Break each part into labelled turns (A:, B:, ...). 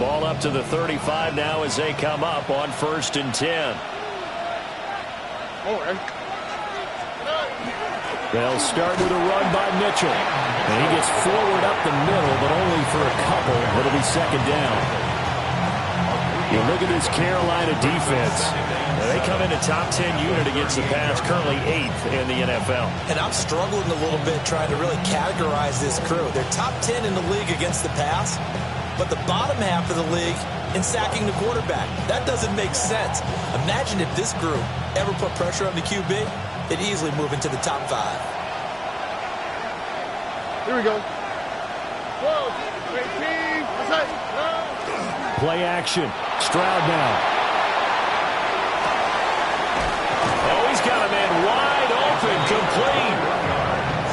A: Ball up to the 35 now as they come up on 1st and 10. They'll start with a run by Mitchell. And he gets forward up the middle, but only for a couple. It'll be 2nd down. You look at this Carolina defense. They come in a top 10 unit against the pass, currently 8th in the NFL.
B: And I'm struggling a little bit trying to really categorize this crew. They're top 10 in the league against the pass, but the bottom half of the league in sacking the quarterback. That doesn't make sense. Imagine if this group ever put pressure on the QB, they'd easily move into the top 5.
C: Here we go.
A: Play action. Stroud now. Oh, he's got a man wide open, complete.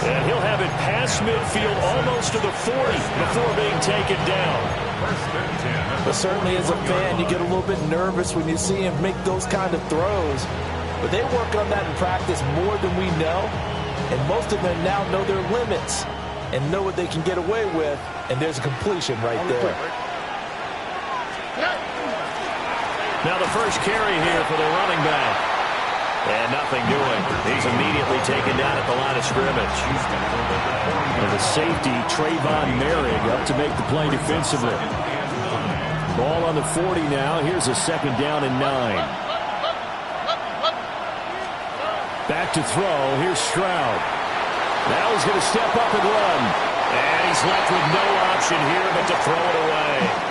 A: And he'll have it past midfield almost to the 40 before being taken down.
B: But certainly as a fan, you get a little bit nervous when you see him make those kind of throws. But they work on that in practice more than we know. And most of them now know their limits and know what they can get away with. And there's a completion right there.
A: Now the first carry here for the running back. And nothing doing. He's immediately taken down at the line of scrimmage. And the safety, Trayvon Merrick, up to make the play defensively. Ball on the 40 now. Here's a 2nd down and 9. Back to throw. Here's Stroud. Now he's going to step up and run. And he's left with no option here but to throw it away.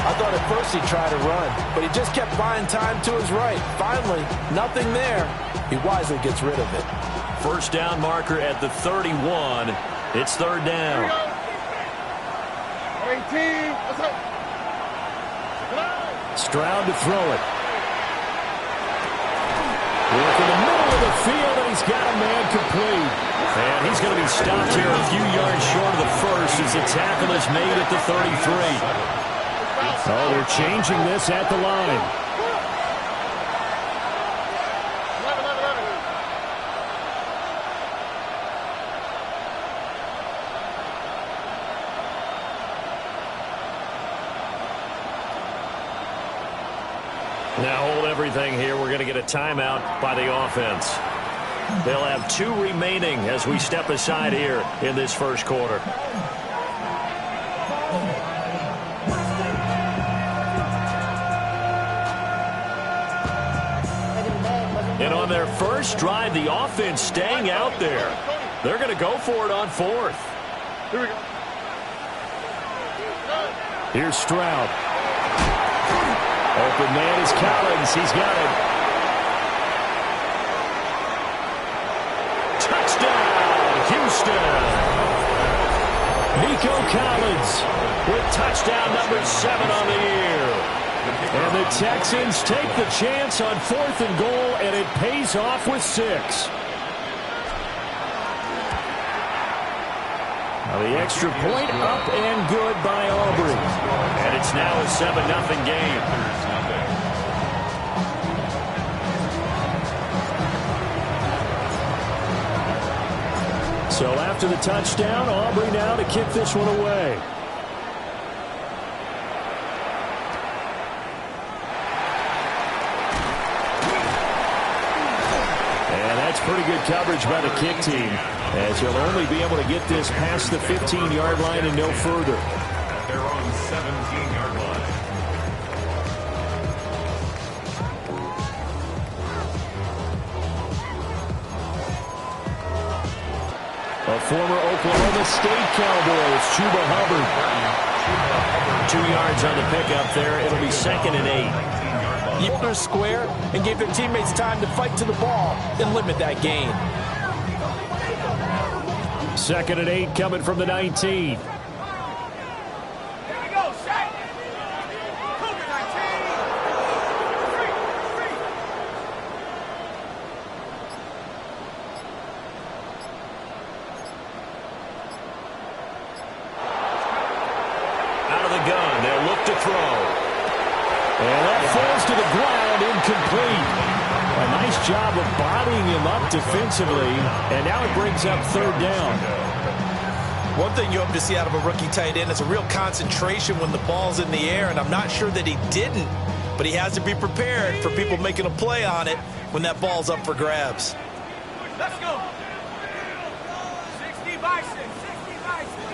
B: I thought at first he'd try to run, but he just kept buying time to his right. Finally, nothing there. He wisely gets rid of it.
A: 1st down marker at the 31. It's 3rd down.
C: 18.
A: Stroud to throw it. Work in the middle of the field, and he's got a man complete. And he's going to be stopped here a few yards short of the first as the tackle is made at the 33. Oh, they're changing this at the line. Now hold everything here. We're going to get a timeout by the offense. They'll have 2 remaining as we step aside here in this first quarter. And on their first drive, the offense staying out there. They're going to go for it on 4th.
C: Here we go.
A: Here's Stroud. Open man is Collins. He's got it. Touchdown, Houston. Nico Collins with touchdown number 7 on the year. And the Texans take the chance on 4th and goal, and it pays off with 6. Now the extra point up and good by Aubrey. And it's now a 7-0 game. So after the touchdown, Aubrey now to kick this one away. Pretty good coverage by the kick team, as he'll only be able to get this past the 15-yard line and no further.
D: They're on 17-yard line.
A: A former Oklahoma State Cowboy, it's Chuba Hubbard. 2 yards on the pickup there. It'll be 2nd and 8.
B: Yielder square and gave their teammates time to fight to the ball and limit that gain.
A: 2nd and 8 coming from the 19. Out of the gun, they'll look to throw. And that falls to the ground, incomplete. A nice job of bodying him up defensively, and now it brings up 3rd down.
B: One thing you hope to see out of a rookie tight end is a real concentration when the ball's in the air, and I'm not sure that he didn't, but he has to be prepared for people making a play on it when that ball's up for grabs.
C: Let's go. 60 Bison, 60 Bison.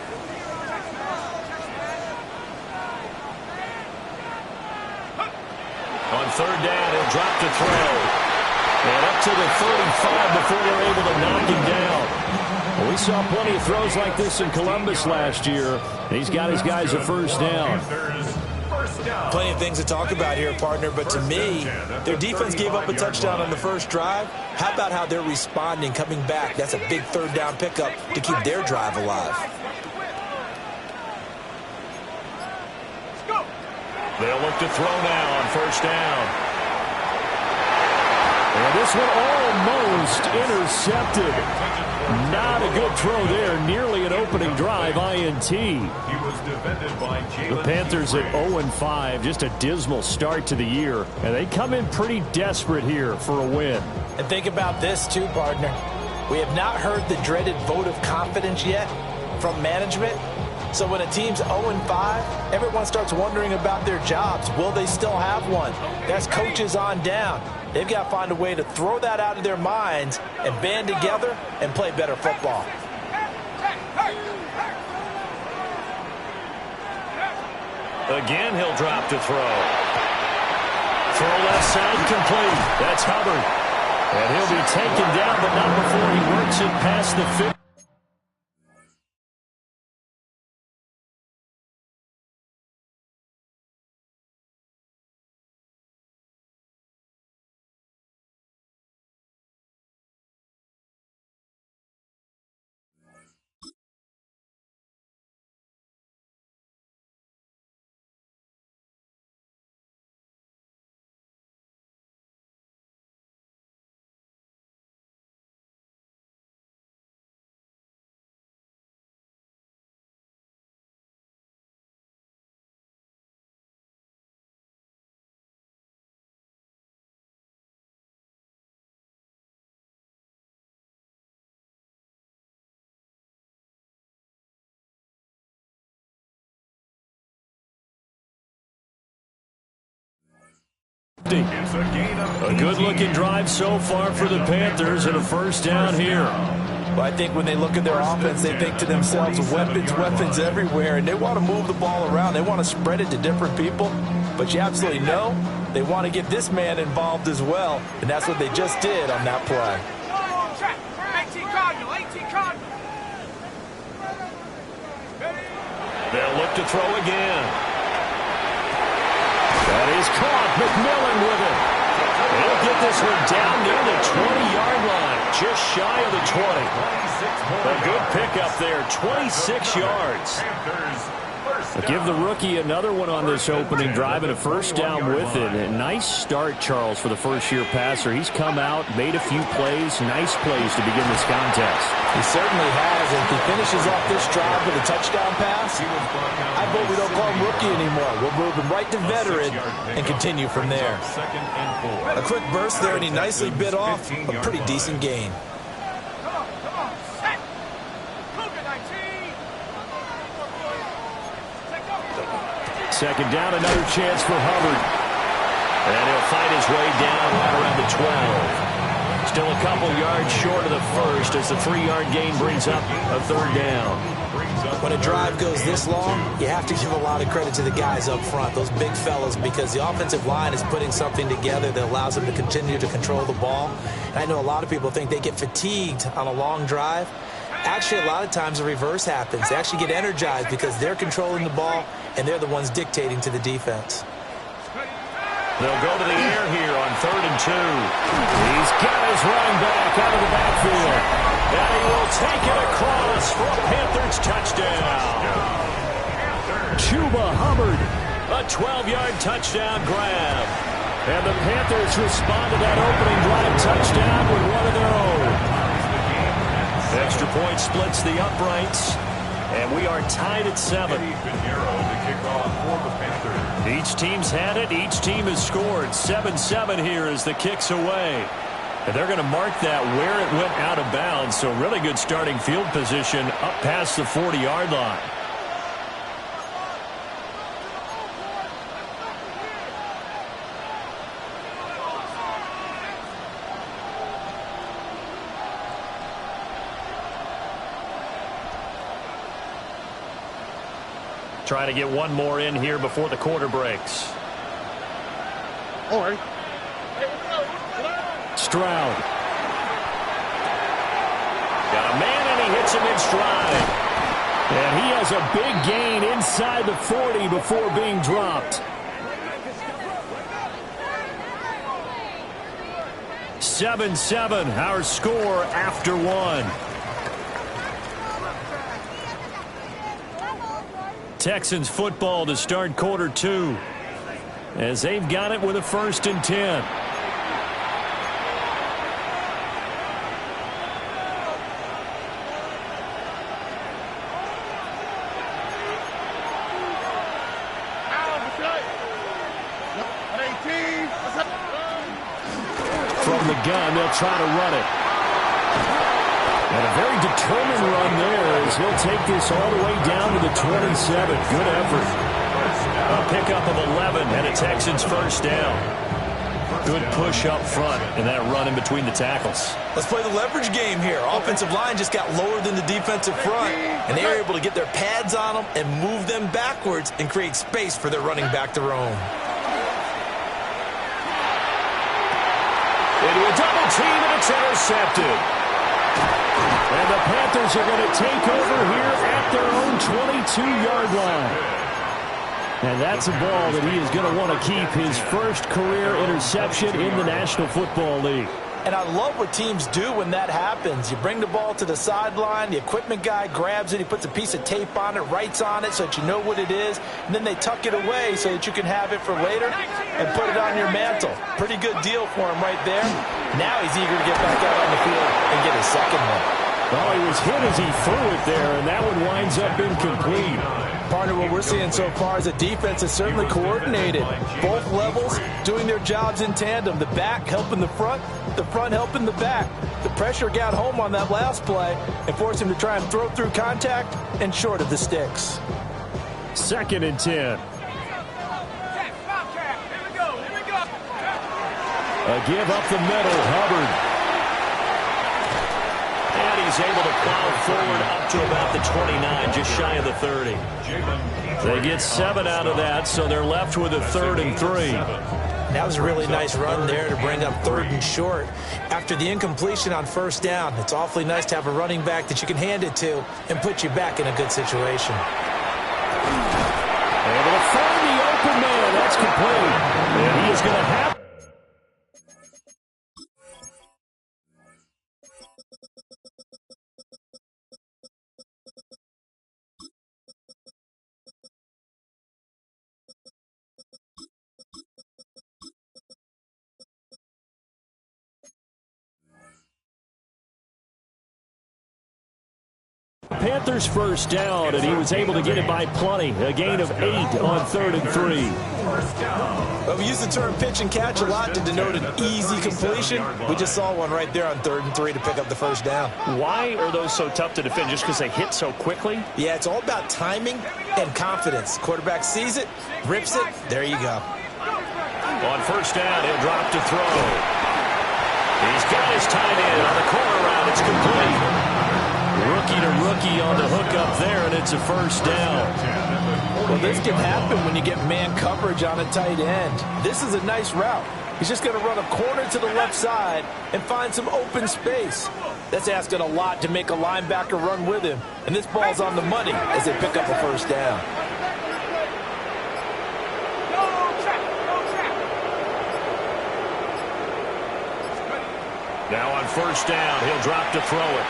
A: On third down, he'll drop to throw. And up to the 35 before they're able to knock him down. Well, we saw plenty of throws like this in Columbus last year. He's got his guys a first down.
B: Plenty of things to talk about here, partner, but to me, their defense gave up a touchdown on the first drive. How about how they're responding, coming back? That's a big third down pickup to keep their drive alive.
A: They'll look to throw now on first down. And this one almost intercepted. Not a good throw there. Nearly an opening drive, INT. The Panthers at 0-5. Just a dismal start to the year. And they come in pretty desperate here for a win.
B: And think about this too, partner. We have not heard the dreaded vote of confidence yet from management. So when a team's 0-5, everyone starts wondering about their jobs. Will they still have one? That's coaches on down. They've got to find a way to throw that out of their minds and band together and play better football.
A: Again, he'll drop to throw. Throw left side complete. That's Hubbard. And he'll be taken down, but not before he works it past the 50. A good-looking drive so far for the Panthers and a first down here.
B: Well, I think when they look at their offense, they think to themselves, weapons, weapons everywhere, and they want to move the ball around. They want to spread it to different people, but you absolutely know they want to get this man involved as well, and that's what they just did on that play.
C: 18 Cardinal, 18 Cardinal.
A: They'll look to throw again. That is caught. McMillan with it. He'll get this one down near the 20-yard line, just shy of the 20. A good pickup there, 26 yards. Give the rookie another one on this opening drive and a first down with it. A nice start, Charles, for the first-year passer. He's come out, made a few plays, nice plays to begin this contest.
B: He certainly has. If he finishes off this drive with a touchdown pass, I vote we don't call him rookie anymore. We'll move him right to veteran and continue from there. A quick burst there, and he nicely bit off a pretty decent gain.
A: Second down, another chance for Hubbard. And he'll fight his way down right around the 12. Still a couple yards short of the first as the 3-yard gain brings up a third down.
B: When a drive goes this long, you have to give a lot of credit to the guys up front, those big fellas, because the offensive line is putting something together that allows them to continue to control the ball. And I know a lot of people think they get fatigued on a long drive. Actually, a lot of times the reverse happens. They actually get energized because they're controlling the ball and they're the ones dictating to the defense.
A: They'll go to the air here on 3rd and 2. He's got his running back out of the backfield. And he will take it across for a Panthers touchdown. Chuba Hubbard, a 12-yard touchdown grab. And the Panthers respond to that opening drive touchdown with one of their own. Extra point splits the uprights, and we are tied at 7. Each team's had it. Each team has scored. 7-7 here as the kick's away. And they're going to mark that where it went out of bounds. So really good starting field position up past the 40-yard line. Trying to get one more in here before the quarter breaks.
E: All right.
A: Stroud. Got a man, and he hits him in stride. And he has a big gain inside the 40 before being dropped. 7-7, our score after one. Texans football to start quarter two, as they've got it with a 1st and 10. From the gun, they'll try to run it. And a very determined run there as he'll take this all the way down to the 27. Good effort. A pickup of 11 and a Texans 1st down. Good push up front and that run in between the tackles.
B: Let's play the leverage game here. Offensive line just got lower than the defensive front, and they were able to get their pads on them and move them backwards and create space for their running back to roam.
A: Into a double team, and it's intercepted. And the Panthers are going to take over here at their own 22-yard line. And that's a ball that he is going to want to keep, his first career interception in the National Football League.
B: And I love what teams do when that happens. You bring the ball to the sideline, the equipment guy grabs it, he puts a piece of tape on it, writes on it so that you know what it is, and then they tuck it away so that you can have it for later and put it on your mantle. Pretty good deal for him right there. Now he's eager to get back out on the field and get his second one.
A: Oh, he was hit as he threw it there, and that one winds up incomplete.
B: Partner, what we're seeing so far is the defense is certainly coordinated. Both levels doing their jobs in tandem. The back helping the front helping the back. The pressure got home on that last play and forced him to try and throw through contact and short of the sticks.
A: 2nd and 10. A give up the middle, Hubbard. And he's able to plow forward up to about the 29, just shy of the 30. They get 7 out of that, so they're left with a 3rd and 3.
B: That was a really nice run there to bring up 3rd and short. After the incompletion on 1st down, it's awfully nice to have a running back that you can hand it to and put you back in a good situation.
A: Able to find the open man. That's complete. And he is going to have... Panthers 1st down, and he was able to get it by plenty. A gain of 8 on 3rd and 3.
B: Well, we use the term pitch and catch a lot to denote an easy completion. We just saw one right there on 3rd and 3 to pick up the 1st down.
A: Why are those so tough to defend? Just because they hit so quickly?
B: Yeah, it's all about timing and confidence. Quarterback sees it, rips it, there you go.
A: On 1st down, he'll drop to throw. He's got his tight end on the corner route. It's complete. Rookie to rookie on the hook up there, and it's a 1st down.
B: Well, this can happen when you get man coverage on a tight end. This is a nice route. He's just going to run a corner to the left side and find some open space. That's asking a lot to make a linebacker run with him, and this ball's on the money as they pick up a 1st down.
A: Now on 1st down, he'll drop to throw it.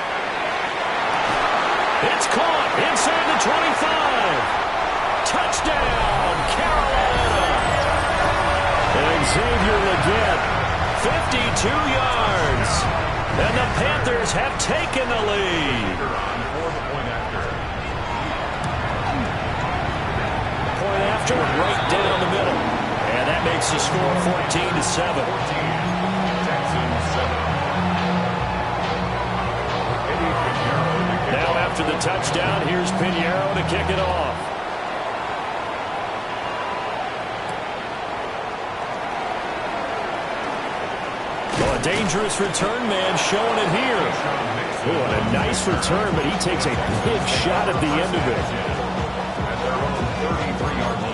A: It's caught inside the 25. Touchdown, Carolina. And Xavier Legette, 52 yards. And the Panthers have taken the lead. Point after, right down the middle. And that makes the score 14-7. after the touchdown. Here's Pinheiro to kick it off. Well, a dangerous return man showing it here. Oh, and a nice return, but he takes a big shot at the end of it.
D: At their own 33-yard line.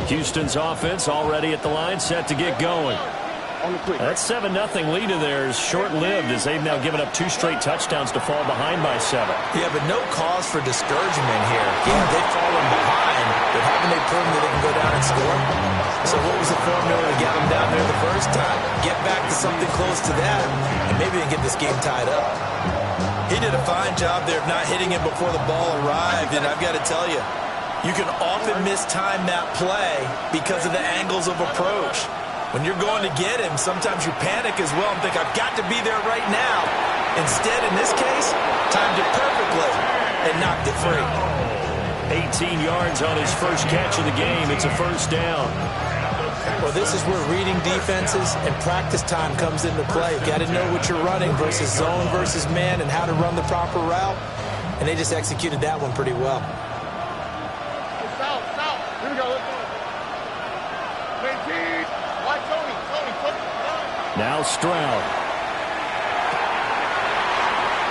A: Houston's offense already at the line, set to get going. That 7-0 lead of theirs short-lived as they've now given up 2 straight touchdowns to fall behind by 7.
B: Yeah, but no cause for discouragement here. Yeah, they've fallen behind, but haven't they proven that they can go down and score? So what was the formula to get them down there the first time? Get back to something close to that, and maybe they can get this game tied up. He did a fine job there of not hitting him before the ball arrived, and I've got to tell you, you can often mistime that play because of the angles of approach. When you're going to get him, sometimes you panic as well and think, I've got to be there right now. Instead, in this case, timed it perfectly and knocked it free.
A: 18 yards on his first catch of the game. It's a first down.
B: Well, this is where reading defenses and practice time comes into play. You've got to know what you're running versus zone versus man and how to run the proper route. And they just executed that one pretty well.
E: Here we go. Let's go. Watch Tony.
A: Now Stroud.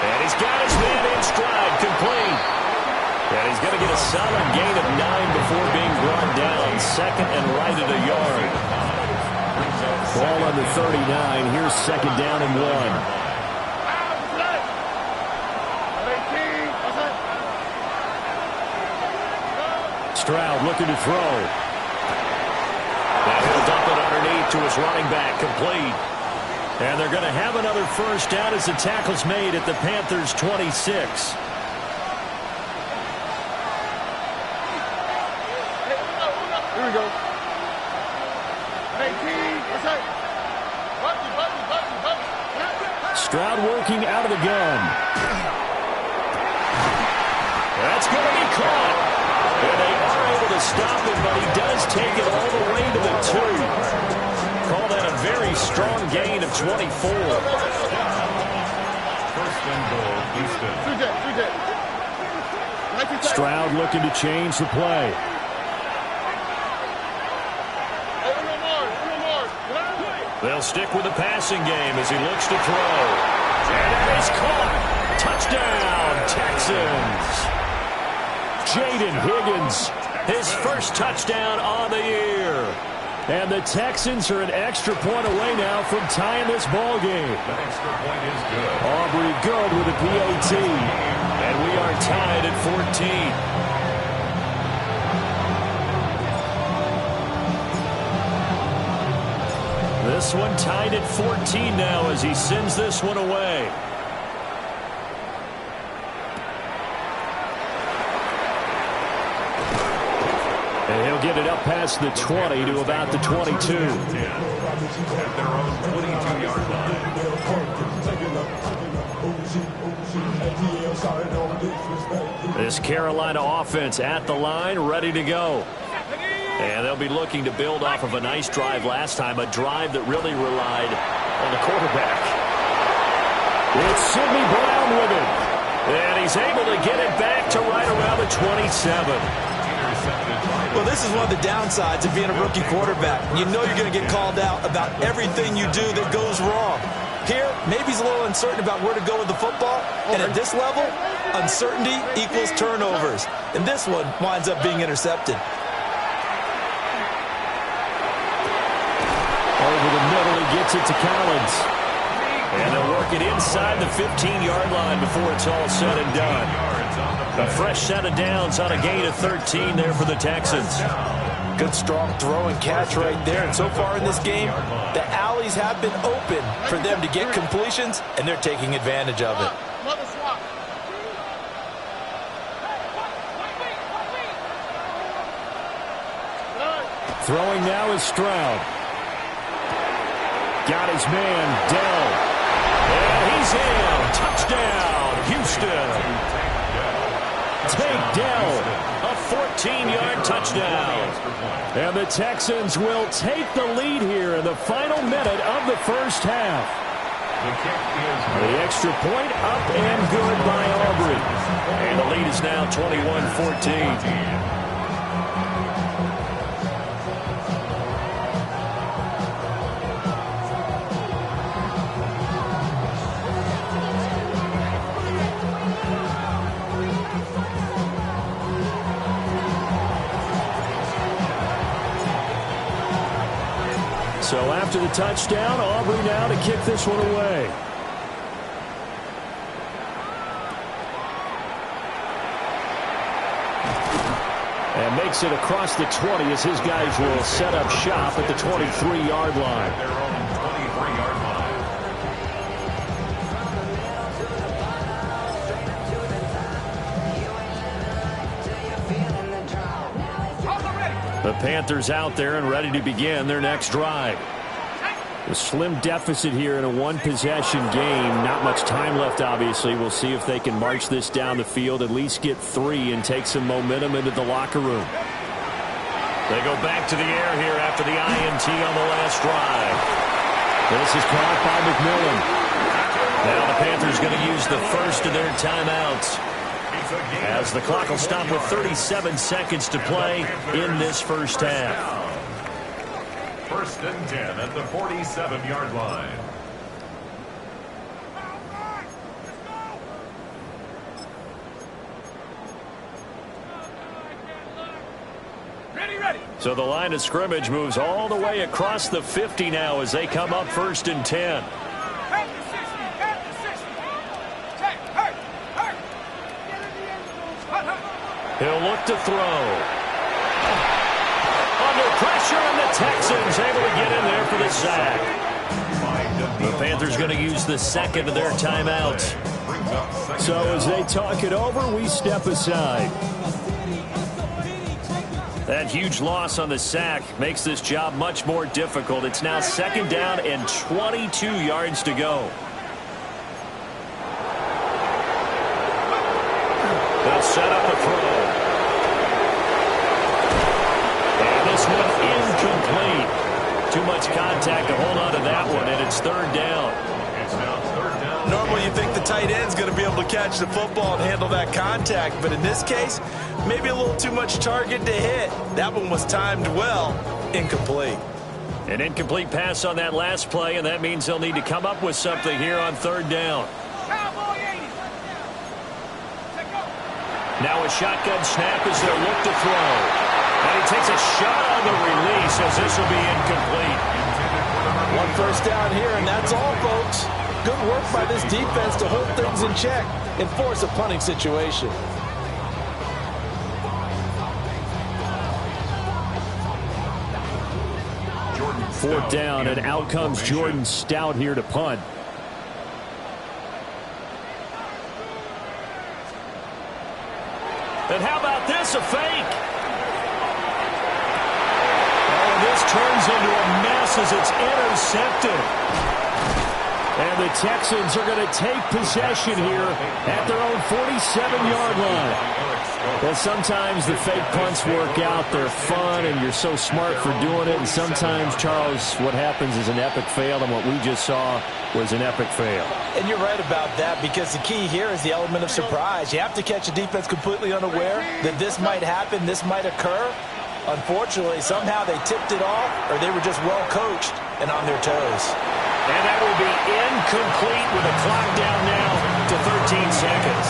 A: And he's got his man in stride, complete. And he's going to get a solid gain of 9 before being brought down. Second and right at a yard. Ball on the 39. Here's second down and 1. Stroud looking to throw. Now he'll dump it underneath to his running back, complete. And they're going to have another first down as the tackle's made at the Panthers' 26.
E: Here we go.
A: Stroud working out of the gun. That's going to be caught. And they are able to stop him, but he does take it all the way to the 2. Call that a very strong gain of 24.
D: First and goal, Houston.
A: Stroud looking to change the play. They'll stick with the passing game as he looks to throw. And it is caught. Touchdown, Texans. Jaden Higgins, his first touchdown on the year. And the Texans are an extra point away now from tying this ball game.
D: The extra point is good.
A: Aubrey good with a PAT. And we are tied at 14. This one tied at 14 now as he sends this one away. And he'll get it up past the 20 to about the 22.
D: At their own 22-yard line.
A: This Carolina offense at the line, ready to go. And they'll be looking to build off of a nice drive last time, a drive that really relied on the quarterback. It's Sidney Brown with it. And he's able to get it back to right around the 27.
B: Well, this is one of the downsides of being a rookie quarterback. You know you're going to get called out about everything you do that goes wrong. Here, maybe he's a little uncertain about where to go with the football. And at this level, uncertainty equals turnovers. And this one winds up being intercepted.
A: Over the middle, he gets it to Collins. And they'll work it inside the 15-yard line before it's all said and done. A fresh set of downs on a gain of 13 there for the Texans.
B: Good, strong throw and catch right there. And so far in this game, the alleys have been open for them to get completions, and they're taking advantage of it.
A: Throwing now is Stroud. Got his man, Dell. And he's in. Touchdown, Houston. Tank Dell, a 14-yard touchdown. And the Texans will take the lead here in the final minute of the first half. The extra point up and good by Aubrey. And the lead is now 21-14. So after the touchdown, Aubrey now to kick this one away. And makes it across the 20 as his guys will set up shop at the 23-yard line.
D: Their own 23-yard line.
A: The Panthers out there and ready to begin their next drive. A slim deficit here in a one-possession game. Not much time left, obviously. We'll see if they can march this down the field, at least get 3, and take some momentum into the locker room. They go back to the air here after the INT on the last drive. This is caught by McMillan. Now the Panthers going to use the first of their timeouts, as the clock will stop with 37 seconds to play in this first half.
D: First and 10 at the 47-yard line.
C: Ready.
A: So the line of scrimmage moves all the way across the 50 now as they come up first and 10.
C: At the 60. Check. Hurt.
A: He'll look to throw. Under pressure, and the Texans able to get in there for the sack. The Panthers going to use the second of their timeouts. So as they talk it over, we step aside. That huge loss on the sack makes this job much more difficult. It's now second down and 22 yards to go. They'll set up a throw. And this one incomplete. Too much contact to hold on to that one, and it's third down.
D: It's now third down.
B: Normally you think the tight end's going to be able to catch the football and handle that contact, but in this case, maybe a little too much target to hit. That one was timed well. Incomplete.
A: An incomplete pass on that last play, and that means they'll need to come up with something here on third down.
C: Cowboy 80.
A: Now a shotgun snap as they'll look to throw. And he takes a shot on the release as this will be incomplete.
B: One first down here, and that's all, folks. Good work by this defense to hold things in check and force a punting situation.
A: Fourth down, and out comes Jordan Stout here to punt. And how about this, a fake? Oh, this turns into a mess as it's intercepted. And the Texans are going to take possession here at their own 47-yard line. Well, sometimes the fake punts work out. They're fun, and you're so smart for doing it. And sometimes, Charles, what happens is an epic fail, and what we just saw was an epic fail.
B: And you're right about that, because the key here is the element of surprise. You have to catch a defense completely unaware that this might happen, this might occur. Unfortunately, somehow they tipped it off, or they were just well coached and on their toes.
A: And that will be incomplete with the clock down now to 13 seconds.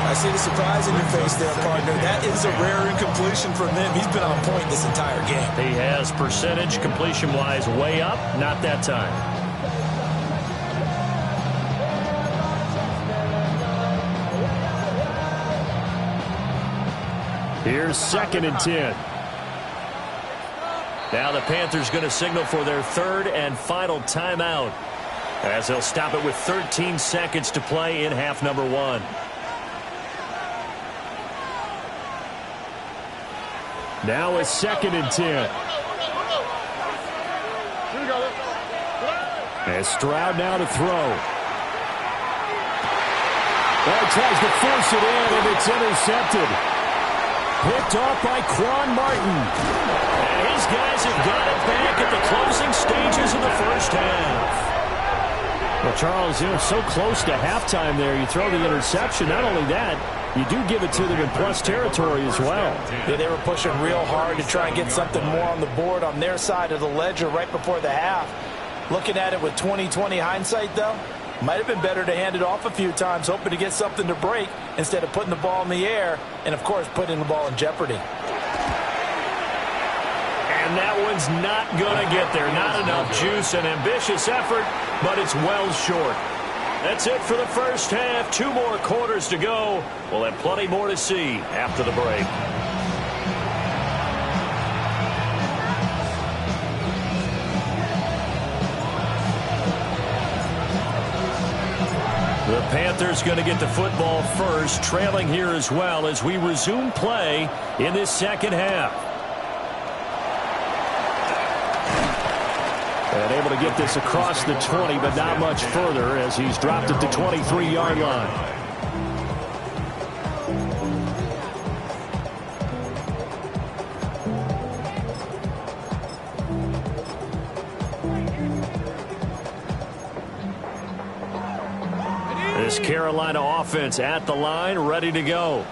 B: I see the surprise in your face there, partner. That is a rare incompletion from him. He's been on point this entire game.
A: He has percentage completion-wise way up, not that time. Here's second and 10. Now the Panthers going to signal for their third and final timeout, as they'll stop it with 13 seconds to play in half number one. Now a second and 10. As Stroud now to throw. Tries to force it in, and it's intercepted. Picked off by Quan Martin. And his guys have got it back at the closing stages of the first half. Well, Charles, so close to halftime there. You throw the interception. Not only that, you do give it to them in plus territory as well.
B: Yeah, they were pushing real hard to try and get something more on the board on their side of the ledger right before the half. Looking at it with 20/20 hindsight, though, might have been better to hand it off a few times, hoping to get something to break instead of putting the ball in the air and, of course, putting the ball in jeopardy.
A: And that one's not going to get there. Not enough juice. An ambitious effort, but it's well short. That's it for the first half. 2 more quarters to go. We'll have plenty more to see after the break. The Panthers going to get the football first, trailing here as well as we resume play in this second half. And able to get this across the 20, but not much further as he's dropped at the 23-yard line. This Carolina offense at the line, ready to go.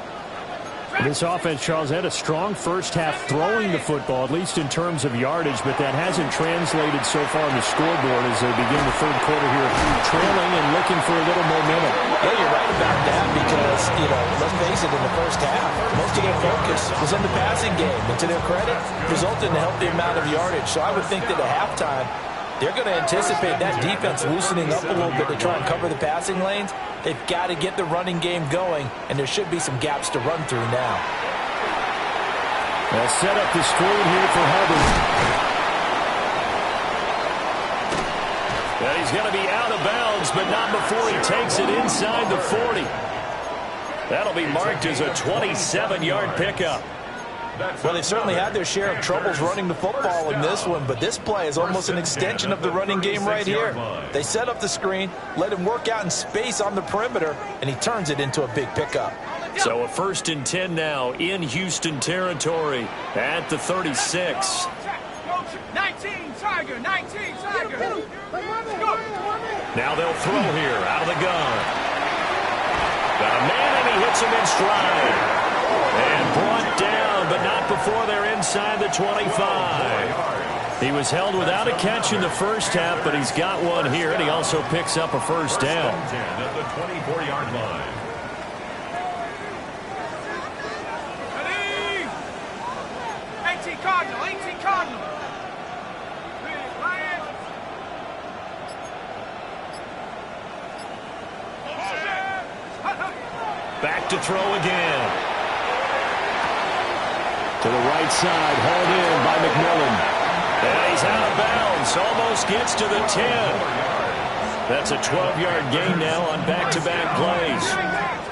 A: This offense, Charles, had a strong first half throwing the football, at least in terms of yardage, but that hasn't translated so far on the scoreboard as they begin the third quarter here, trailing and looking for a little momentum.
B: Yeah, you're right about that because, let's face it, in the first half, most of their focus was on the passing game. And to their credit, resulted in a healthy amount of yardage. So I would think that at halftime, they're going to anticipate that defense loosening up a little bit to try and cover the passing lanes. They've got to get the running game going, and there should be some gaps to run through now.
A: They'll set up the screen here for Hubbard. And he's going to be out of bounds, but not before he takes it inside the 40. That'll be marked as a 27-yard pickup.
B: Well, they certainly had their share of troubles running the football in this one, but this play is almost an extension of the running game right here. They set up the screen, let him work out in space on the perimeter, and he turns it into a big pickup.
A: So a 1st and 10 now in Houston territory at the 36.
C: 19, Tiger, 19, Tiger. Go.
A: Now they'll throw here out of the gun. Got a man, and he hits him in stride. And brought down, but not before they're inside the 25. He was held without a catch in the first half, but he's got one here, and he also picks up a first down.
D: At the 24-yard line.
C: Ready? 18 Cardinal, 18 Cardinal.
A: Back to throw again. To the right side, hauled in by McMillan. And he's out of bounds, almost gets to the 10. That's a 12-yard gain now on back-to-back plays.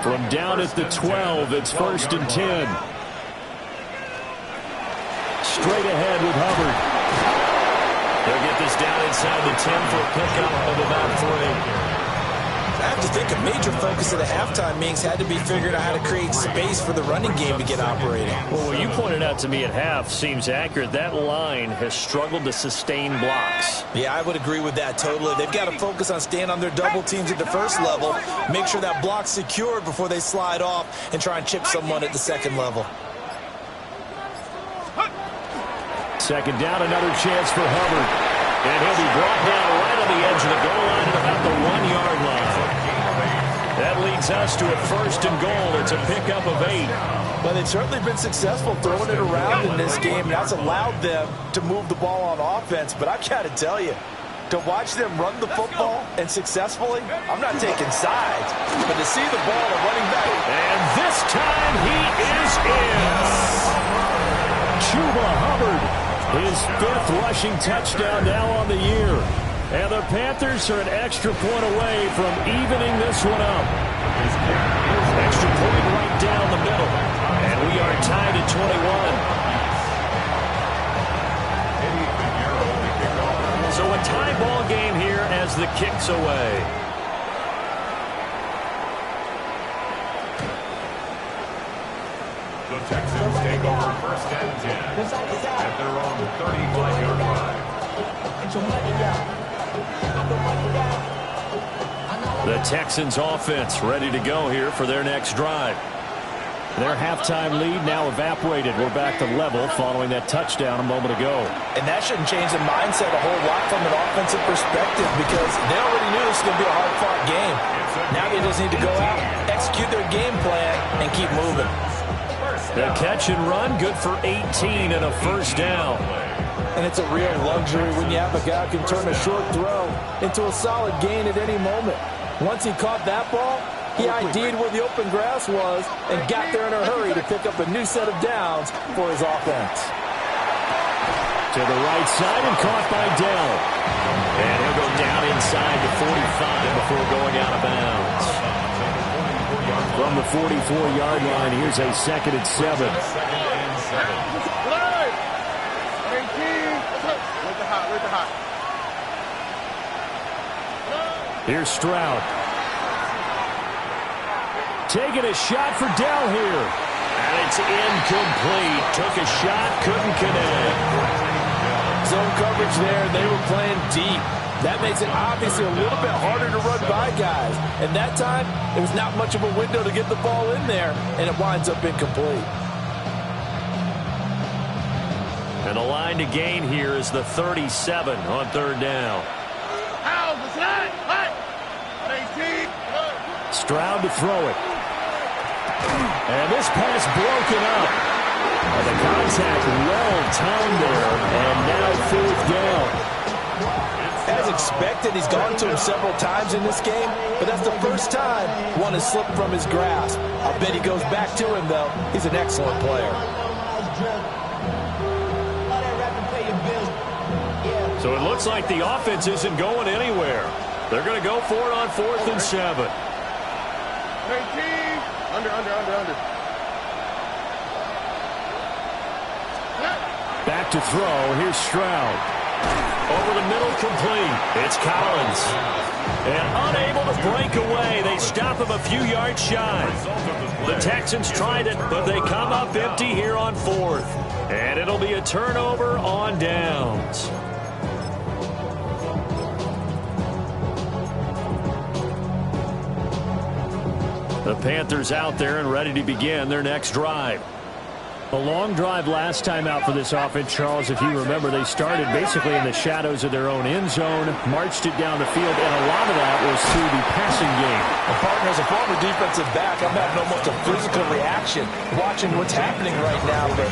A: From down at the 12, it's 1st and 10. Straight ahead with Hubbard. They'll get this down inside the 10 for a pickup of about 3.
B: I have to think a major focus of the halftime meetings had to be figuring out how to create space for the running game to get operating.
A: Well, what you pointed out to me at half seems accurate. That line has struggled to sustain blocks.
B: Yeah, I would agree with that totally. They've got to focus on staying on their double teams at the first level, make sure that block's secured before they slide off and try and chip someone at the second level.
A: Second down, another chance for Hubbard. And he'll be brought down right on the edge of the goal line at about the 1-yard line. That leads us to a 1st and goal. It's a pickup of 8.
B: Well, they've certainly been successful throwing it around in this game. That's allowed them to move the ball on offense. But I've got to tell you, to watch them run the football and successfully, I'm not taking sides. But to see the ball running back.
A: And this time he is in. Chuba Hubbard. His 5th rushing touchdown now on the year. And the Panthers are an extra point away from evening this one up. Extra point right down the middle. And we are tied at 21. So a tie ball game here as the kick's away.
D: The Texans take over first and 10 at their own 35-yard line.
A: The Texans offense ready to go here for their next drive. Their halftime lead now evaporated. We're back to level following that touchdown a moment ago.
B: And that shouldn't change the mindset a whole lot from an offensive perspective because they already knew this was going to be a hard-fought game. Now they just need to go out, execute their game plan, and keep moving.
A: The catch and run, good for 18 and a first down.
B: And it's a real luxury when you have a guy who can turn a short throw into a solid gain at any moment. Once he caught that ball, he ID'd where the open grass was and got there in a hurry to pick up a new set of downs for his offense.
A: To the right side and caught by Dell. And he'll go down inside the 45 before going out of bounds. From the 44-yard line, here's a 2nd and 7. Here's Stroud. Taking a shot for Dell here. And it's incomplete. Took a shot, couldn't connect.
B: Zone coverage there. They were playing deep. That makes it obviously a little bit harder to run by guys. And that time, there was not much of a window to get the ball in there, and it winds up incomplete.
A: And the line to gain here is the 37 on 3rd down. Stroud to throw it. And this pass broken up. And the contact well timed there. And now 4th down.
B: As expected, he's gone to him several times in this game, but that's the first time one has slipped from his grasp. I bet he goes back to him, though. He's an excellent player.
A: So it looks like the offense isn't going anywhere. They're going to go for it on 4th and 7.
E: Under.
A: Back to throw. Here's Stroud. Over the middle, complete. It's Collins. And unable to break away. They stop him a few yards shy. The Texans tried it, but they come up empty here on 4th. And it'll be a turnover on downs. The Panthers out there and ready to begin their next drive. A long drive last time out for this offense, Charles. If you remember, they started basically in the shadows of their own end zone, marched it down the field, and a lot of that was through the passing game.
B: And partner, as a former defensive back, I'm having almost a physical reaction watching what's happening right now. But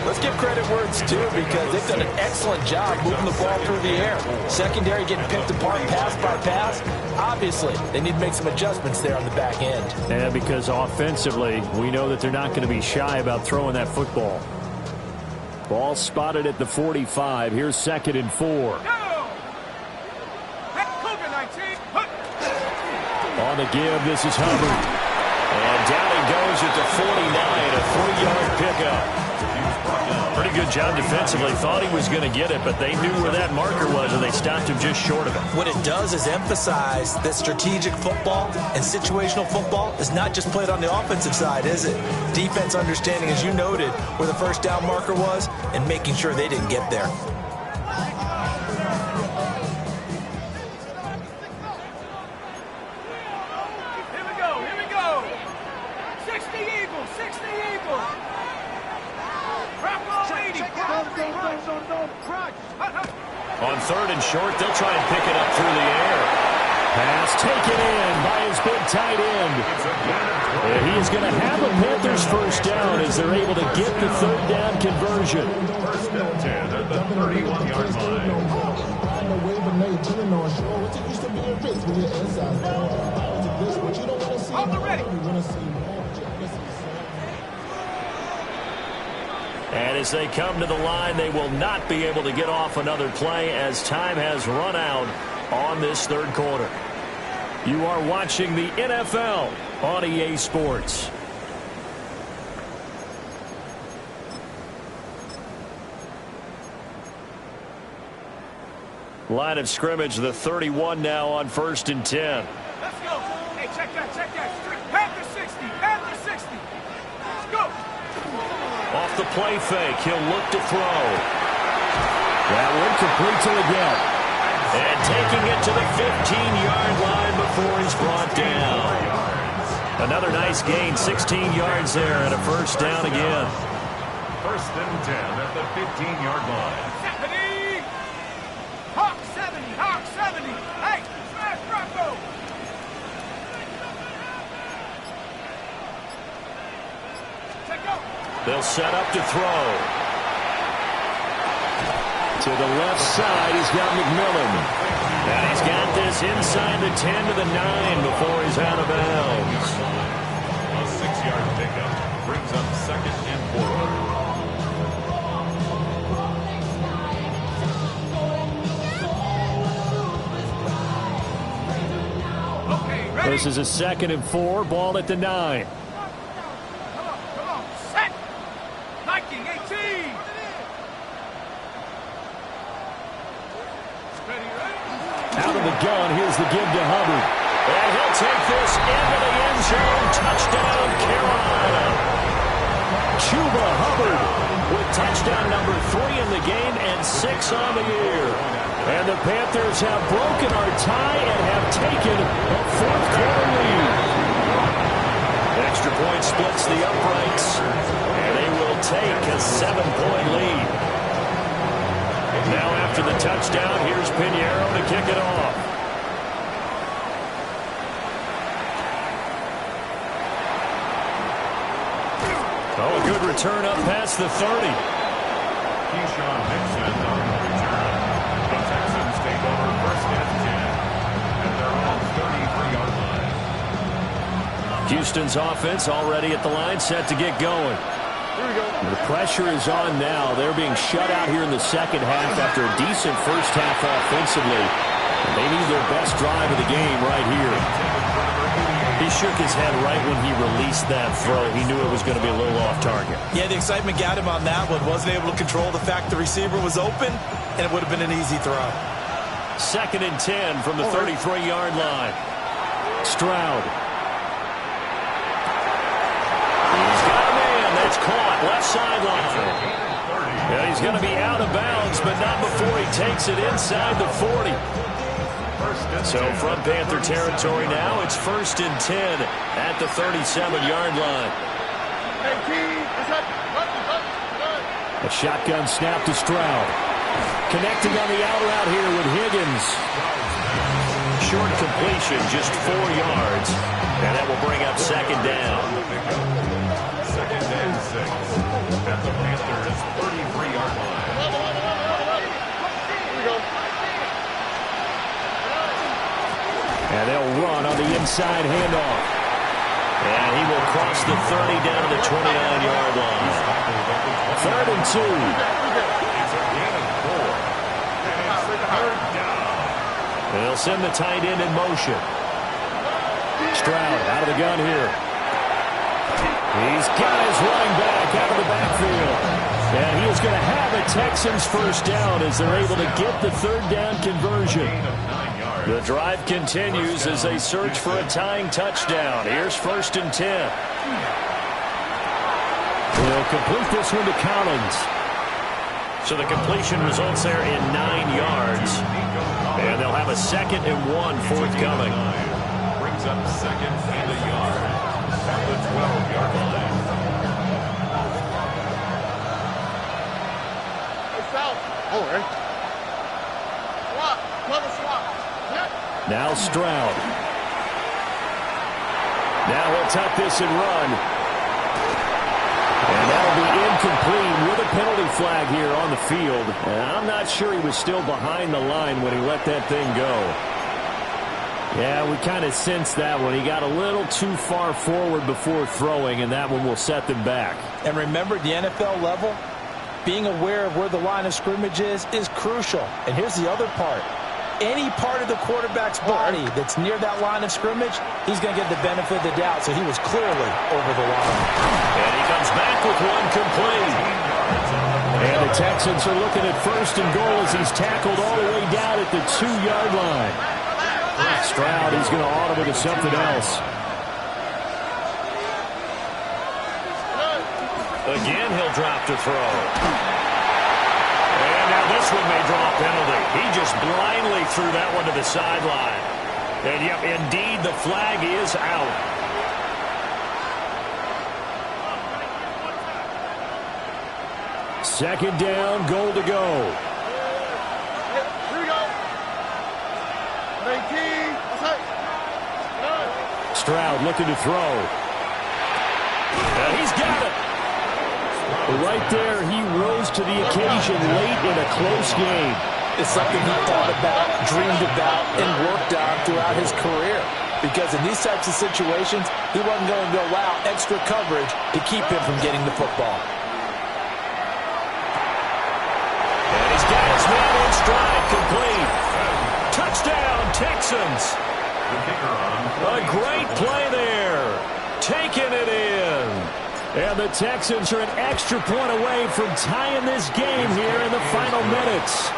B: let's give credit where it's due because they've done an excellent job moving the ball through the air. Secondary getting picked apart pass by pass. Obviously, they need to make some adjustments there on the back end.
A: And because offensively, we know that they're not going to be shy about throwing that football. Ball spotted at the 45. Here's 2nd and 4. On the give, this is Hubbard. And down he goes at the 49, a 3-yard pickup. Pretty good job defensively. Thought he was going to get it, but they knew where that marker was, and they stopped him just short of it.
B: What it does is emphasize that strategic football and situational football is not just played on the offensive side, is it? Defense understanding, as you noted, where the first down marker was and making sure they didn't get there.
C: Here we go. 60 Eagles, 60 Eagles.
A: On 3rd and short, they'll try and pick it up through the air. Pass taken in by his big tight end. And he is going to have a Panthers first down as they're able to get the 3rd down conversion.
D: 1st and 10 at the 31-yard line.
C: Hold the ready.
A: And as they come to the line, they will not be able to get off another play as time has run out on this 3rd quarter. You are watching the NFL on EA Sports. Line of scrimmage, the 31 now on 1st and 10.
C: Let's go. Hey, check that. Panther 60. Panther 60. Let's go.
A: off the play fake. He'll look to throw.
F: That one complete to Leggett.
A: And taking it to the 15-yard line before he's brought down. Another nice gain, 16 yards there, and a first down again.
D: First and 10 at the 15-yard line.
C: 70! Hawk 70! Hawk 70! Hey! Smash Bronco! Take go!
A: They'll set up to throw.
F: To the left side, he's got McMillan.
A: And he's got this inside the 10 to the 9 before he's out of bounds.
D: A 6-yard pickup brings up second and 4.
C: Okay, ready?
F: This is a 2nd and 4, ball at the 9.
C: Come on, set! Nike 18! Ready, ready?
F: Out of the gun, here's the give to Hubbard.
A: And he'll take this into the end zone. Touchdown, Carolina.
F: Chuba Hubbard.
A: With touchdown number 3 in the game and 6 on the year.
F: And the Panthers have broken our tie and have taken a 4th quarter lead.
A: Extra point splits the uprights. And they will take a 7-point lead. Now after the touchdown, here's Pinheiro to kick it off. Oh, a good return up past the 30.
D: Keyshawn Nixon on the return. The Texans take over first and 10 at their own 33-yard line.
A: Houston's offense already at the line, set to get going.
E: Here we go.
F: The pressure is on now. They're being shut out here in the second half after a decent first half offensively. They need their best drive of the game right here.
A: He shook his head right when he released that throw. He knew it was going to be a little off target.
B: Yeah, the excitement got him on that one. Wasn't able to control the fact the receiver was open, and it would have been an easy throw.
A: 2nd and 10 from the 33-yard line.
F: Stroud.
A: He's got a man. That's caught. Left sideline. Yeah, he's going to be out of bounds, but not before he takes it inside the 40. So from Panther territory now, it's 1st and 10 at the 37-yard line.
E: Hey, T, what's up? What?
F: A shotgun snap to Stroud. Connecting on the out route here with Higgins.
A: Short completion, just 4 yards. And that will bring up 2nd down.
D: 2nd and 6 at the Panthers' 33-yard line.
E: Here we go.
F: And they'll run on the inside handoff.
A: And he will cross the 30 down to the 29-yard line.
F: 3rd and 2.
D: It's a gain of 4. And it's 3rd down.
A: And they'll send the tight end in motion.
F: Stroud out of the gun here. He's got his running back out of the backfield. And he is going to have a Texans first down as they're able to get the 3rd down conversion.
D: Gain of 9 yards.
A: The drive continues as they search for a tying touchdown. Here's 1st and 10.
F: They'll complete this one to Collins.
A: So the completion results there in 9 yards. And they'll have a 2nd and 1 forthcoming.
D: Brings up 2nd and a yard at the 12-yard line.
E: Hey, South. Oh, hey. Swap. Cover swap. Yep.
F: Now Stroud. Now he'll tuck this and run. And that'll be incomplete with a penalty flag here on the field. And I'm not sure he was still behind the line when he let that thing go. Yeah, we kind of sensed that one. He got a little too far forward before throwing, and that one will set them back.
B: And remember, the NFL level, being aware of where the line of scrimmage is crucial. And here's the other part. Any part of the quarterback's body that's near that line of scrimmage, he's going to get the benefit of the doubt. So he was clearly over the line.
A: And he comes back with one complete.
F: And the Texans are looking at 1st and goal as he's tackled all the way down at the 2-yard line. Stroud, he's going to audible to something else.
A: Again, he'll drop to throw. And now this one may draw a penalty. He just blindly threw that one to the sideline. And, yep, indeed, the flag is out.
F: Second down, goal to go.
E: Here we go. 19.
F: Stroud looking to throw.
A: And he's got it.
F: Right there, he rose to the occasion late in a close game.
B: It's something he thought about, dreamed about, and worked on throughout his career. Because in these types of situations, he wasn't going to allow extra coverage to keep him from getting the football.
A: And he's got his man in stride, complete. Touchdown, Texans. A great play there. Taking it in.
F: And the Texans are an extra point away from tying this game here in the final minutes.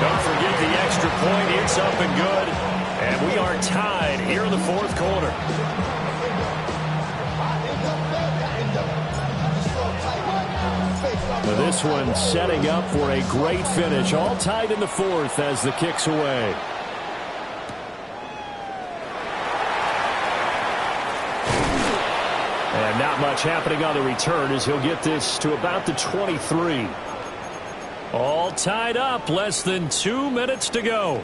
A: Don't forget the extra point. It's up and good. And we are tied here in the fourth quarter.
F: Now this one setting up for a great finish. All tied in the fourth as the kick's away. And not much happening on the return as he'll get this to about the 23.
A: All tied up. Less than 2 minutes to go.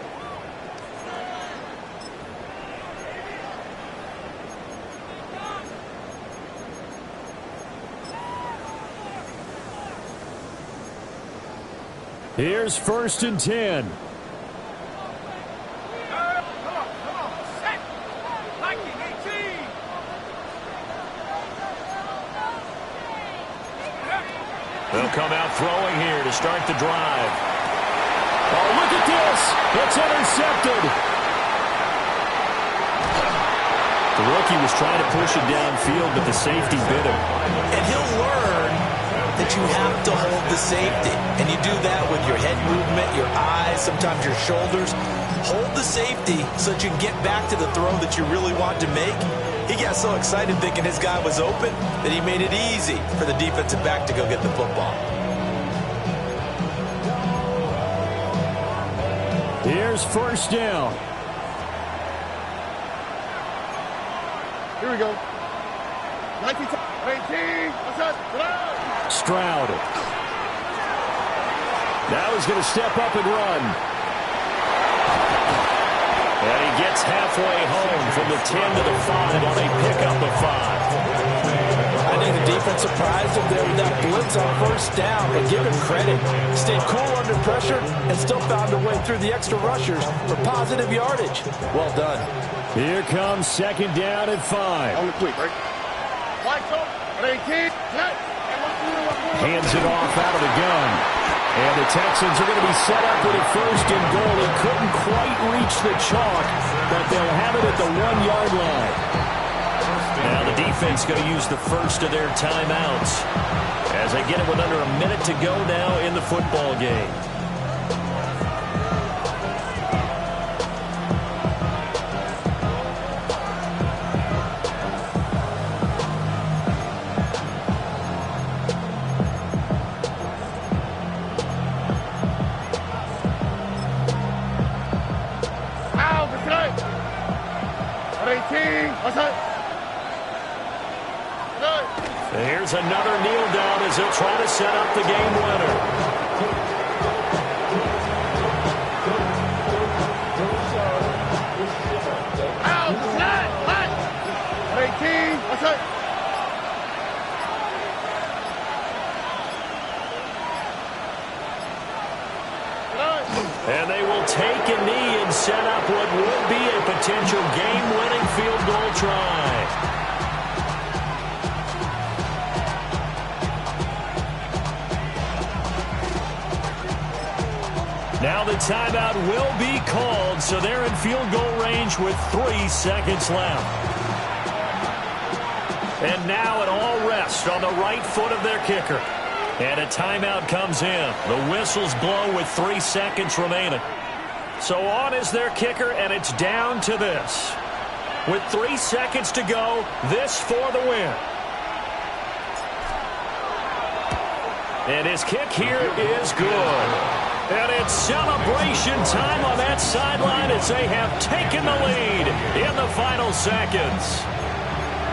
F: Here's 1st and 10.
C: Come on. Set. 1918.
A: They'll come out throwing here to start the drive.
F: Oh, look at this. It's intercepted.
A: The rookie was trying to push it downfield, but the safety bit him.
B: And he'll learn that you have to hold the safety. And you do that with your head movement, your eyes, sometimes your shoulders. Hold the safety so that you can get back to the throw that you really want to make. He got so excited thinking his guy was open that he made it easy for the defensive back to go get the football.
F: Here's 1st down.
E: Here we go. 19.
F: Stroud. Now he's going to step up and run.
A: And he gets halfway home from the 10 to the 5 on a pickup of 5.
B: I think the defense surprised him there with that blitz on 1st down, but give him credit. Stayed cool under pressure and still found a way through the extra rushers for positive yardage. Well done.
F: Here comes 2nd down and 5.
E: On the quick, right? Lights up. 18.
F: Hands it off out of the gun. And the Texans are going to be set up with a 1st and goal. He couldn't quite reach the chalk, but they'll have it at the 1-yard line.
A: Now the defense going to use the first of their timeouts as they get it with under a minute to go now in the football game. Here's another kneel down as he'll try to set up the game winner. And they will take a knee and set up what would be a potential game-winning field goal try. Now the timeout will be called, so they're in field goal range with 3 seconds left. And now it all rests on the right foot of their kicker. And a timeout comes in. The whistles blow with 3 seconds remaining. So on is their kicker, and it's down to this. With 3 seconds to go, this for the win. And his kick here is good. And it's celebration time on that sideline as they have taken the lead in the final seconds.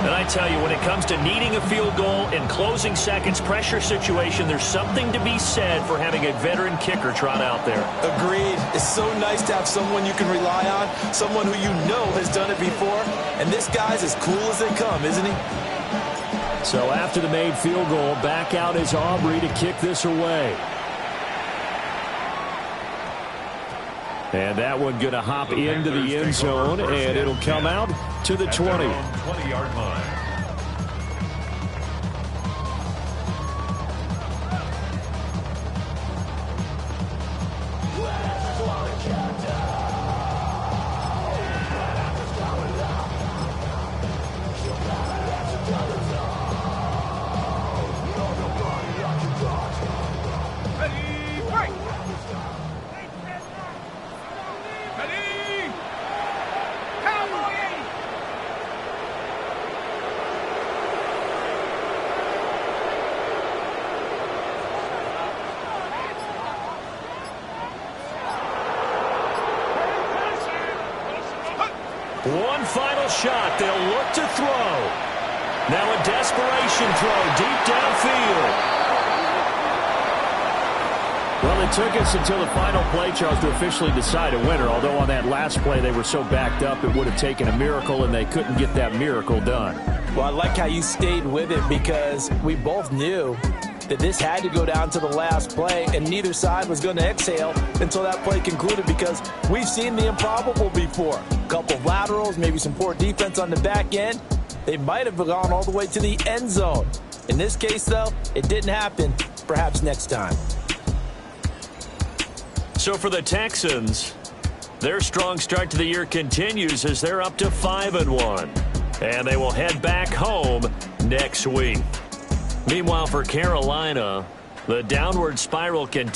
A: And I tell you, when it comes to needing a field goal in closing seconds pressure situation, there's something to be said for having a veteran kicker trot out there.
B: Agreed. It's so nice to have someone you can rely on, someone who you know has done it before. And this guy's as cool as they come, isn't he?
F: So after the made field goal, back out is Aubrey to kick this away. And that one going to hop into the end zone, and it'll come out to the 20.
D: 20-yard line.
A: One final shot. They'll look to throw. Now a desperation throw deep downfield.
F: Well, it took us until the final play, Charles, to officially decide a winner, although on that last play they were so backed up it would have taken a miracle, and they couldn't get that miracle done.
B: Well, I like how you stayed with it because we both knew that this had to go down to the last play, and neither side was going to exhale until that play concluded because we've seen the improbable before. A couple of laterals, maybe some poor defense on the back end. They might have gone all the way to the end zone. In this case, though, it didn't happen. Perhaps next time.
A: So for the Texans, their strong start to the year continues as they're up to 5-1. And they will head back home next week. Meanwhile, for Carolina, the downward spiral continues.